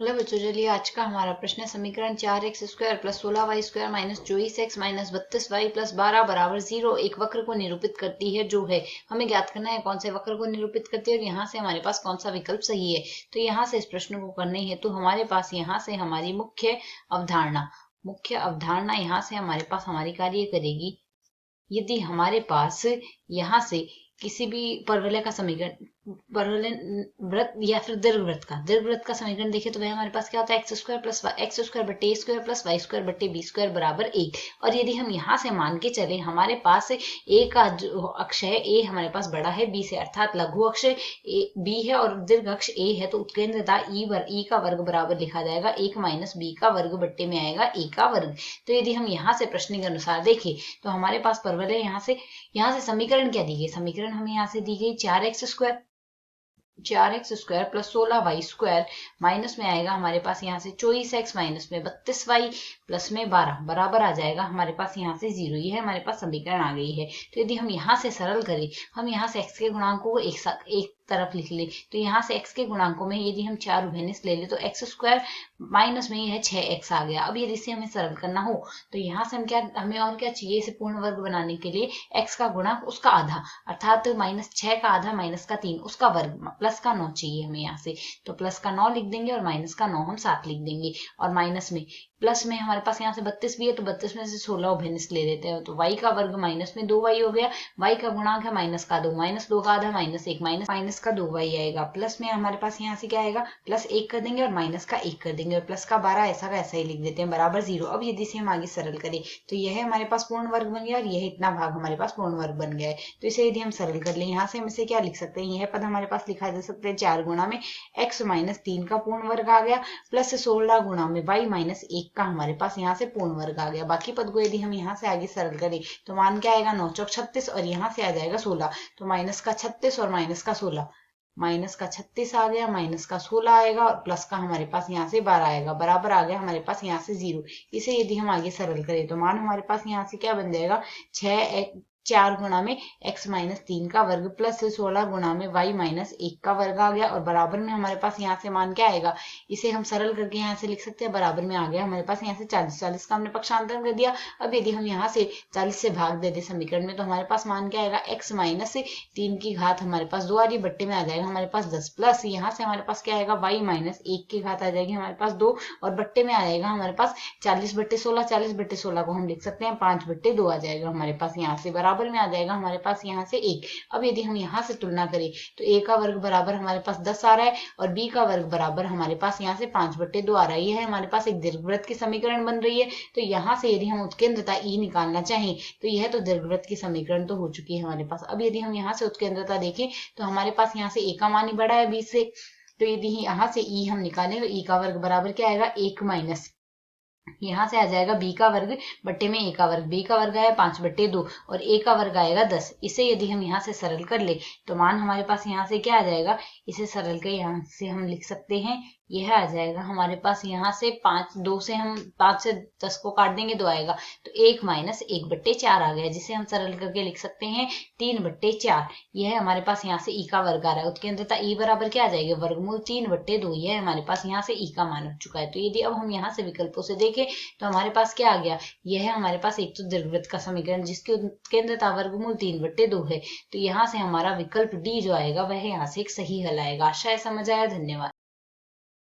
Hello बच्चों, चलिए आज का हमारा प्रश्न है समीकरण 4x² plus 16y² minus 24x minus 32y plus 12 बराबर 0 एक वक्र को निरूपित करती है जो है। हमें ज्ञात करना है कौन से वक्र को निरूपित करती है और यहाँ से हमारे पास कौन सा विकल्प सही है। तो यहाँ से इस प्रश्न को करने हेतु हमारे पास यहाँ से हमारी मुख्य अवधारणा यहाँ से हमारे पास हमारी कार्य करेगी। यदि हमारे पास यहाँ से किसी भी परवलय का समीकरण, परवलय वृत्त या फिर दीर्घवृत्त का समीकरण देखें तो वह हमारे पास क्या होता है x² बटे a square plus y square बटे बी स्क्वायर बराबर 1। और यदि हम यहाँ से मान के चले हमारे पास a का जो अक्ष है a हमारे पास बड़ा है b से, अर्थात लघु अक्ष b है और दीर्घ अक्ष a है, तो उत्केंद्रता e का वर्ग बराबर लिखा जाएगा 1 माइनस b का वर्ग बट्टे में आएगा a का वर्ग। तो यदि हम यहाँ से प्रश्न के अनुसार देखें तो हमारे पास परवलय यहाँ से समीकरण क्या दी गई, समीकरण हमें यहाँ से दी गई 4x² प्लस 16y² माइनस में आएगा हमारे पास यहाँ से 24x माइनस में 32y प्लस में 12 बराबर आ जाएगा हमारे पास यहाँ से 0। ये है हमारे पास समीकरण आ गई है। तो यदि हम यहाँ से सरल करें, हम यहाँ से x के गुणांकों को एक तरफ लिख ले, तो यहाँ से x के गुणांकों में यदि हम 4 उभयनिष्ठ ले ले तो x² माइनस में ये है 6x आ गया। अब यदि इसे हमें सरल करना हो तो यहाँ से हमें और क्या चाहिए, इसे पूर्ण वर्ग बनाने के लिए x का गुणक उसका आधा, अर्थात -6 का आधा माइनस का 3 उसका वर्ग प्लस का 9 चाहिए हमें यहाँ से। तो प्लस का 9 लिख देंगे और माइनस का 9 हम 7 लिख देंगे। और माइनस में प्लस में हमारे पास यहाँ से 32 भी है तो 32 में से 16 उभयनिष्ठ ले लेते हैं, तो y का वर्ग माइनस में 2y हो गया। y का गुणांक है माइनस का 2, माइनस 2 का आधा माइनस 1, माइनस का 2y आएगा। प्लस में हमारे पास यहाँ से क्या आएगा, प्लस 1 कर देंगे और माइनस का 1 कर देंगे और प्लस का 12 ऐसा का ऐसा ही लिख देते हैं बराबर 0। अब यदि से हम आगे सरल करें तो यह हमारे पास पूर्ण वर्ग बन गया और यह इतना भाग हमारे पास पूर्ण वर्ग बन गया है। तो इसे यदि हम सरल कर लें, यहाँ से हम इसे क्या लिख सकते हैं, यह पद हमारे पास लिखा जा सकता है 4 गुणा में x माइनस 3 का पूर्ण वर्ग आ गया प्लस 16 गुणा में y माइनस 1 का हमारे पास यहाँ से पूर्ण वर्ग आ गया। बाकी पद को यदि हम यहाँ से आगे सरल करें तो मान क्या आएगा 9 चौक 36 और यहाँ से आ जाएगा 16, तो माइनस का 36 और माइनस का 16, माइनस का 36 आ गया, माइनस का 16 आएगा और प्लस का हमारे पास यहाँ से 12 आएगा, बराबर आ गया हमारे पास यहाँ से 0। इसे यदि हम आगे सरल करें तो मान हमारे पास यहाँ से क्या बन जाएगा 4 गुणा में x माइनस 3 का वर्ग प्लस 16 गुणा में y माइनस 1 का वर्ग आ गया और बराबर में हमारे पास यहाँ से मान क्या आएगा, इसे हम सरल करके यहाँ से लिख सकते हैं, बराबर में आ गया हमारे पास यहाँ से 40 का हमने पक्षांतरण कर दिया। अब यदि हम यहाँ से 40 से भाग दे दे समीकरण में तो हमारे पास मान क्या आएगा, x माइनस 3 की घात हमारे पास 2 आ रही, बट्टे में आ जाएगा हमारे पास 10 प्लस यहाँ से हमारे पास क्या आएगा y माइनस 1 की घात आ जाएगी हमारे पास 2 और बट्टे में आ जाएगा हमारे पास 40/16, 40/16 को हम लिख सकते हैं 5/2 आ जाएगा हमारे पास यहाँ से, बराबर में आ जाएगा हमारे पास यहाँ से 1। अब यदि हम यहाँ से तुलना करें तो a का वर्ग बराबर हमारे पास 10 आ रहा है और b का वर्ग बराबर हमारे पास यहाँ से 5/2 आ रहा है। यह है हमारे पास एक दीर्घवृत्त की समीकरण बन रही है। तो यहाँ से यदि हम उत्केंद्रता E निकालना चाहें तो यह तो दीर्घवृत्त की समीकरण तो हो चुकी है हमारे पास। अब यदि हम यहाँ से उत्केंद्रता देखें तो हमारे पास यहाँ से a का मान ही बड़ा है 20 से, तो यदि यहाँ से E हम निकालें तो E का वर्ग बराबर क्या आएगा 1 माइनस यहाँ से आ जाएगा b का वर्ग बट्टे में a का वर्ग, b का वर्ग आया 5/2 और a का वर्ग आएगा 10। इसे यदि हम यहाँ से सरल कर ले तो मान हमारे पास यहाँ से क्या आ जाएगा, इसे सरल कर यहाँ से हम लिख सकते हैं, यह आ जाएगा हमारे पास यहाँ से 2 से हम 5 से 10 को काट देंगे 2 आएगा, तो 1 माइनस 1/4 आ गया, जिसे हम सरल करके लिख सकते हैं 3/4। यह हमारे पास यहाँ से ई का वर्ग आ रहा है। उत्केंद्रता ई बराबर क्या आ जाएगा, वर्गमूल 3/2। यह हमारे पास यहाँ से ई का मान हो चुका है। तो यदि अब हम यहाँ से विकल्पों से देखें तो हमारे पास क्या आ गया, यह है हमारे पास एक तो दीर्घवृत्त का समीकरण जिसकी उत्केंद्रता वर्गमूल 3/2 है। तो यहाँ से हमारा विकल्प डी जो आएगा वह यहाँ से एक सही हल आएगा। आशा है समझ आया। धन्यवाद।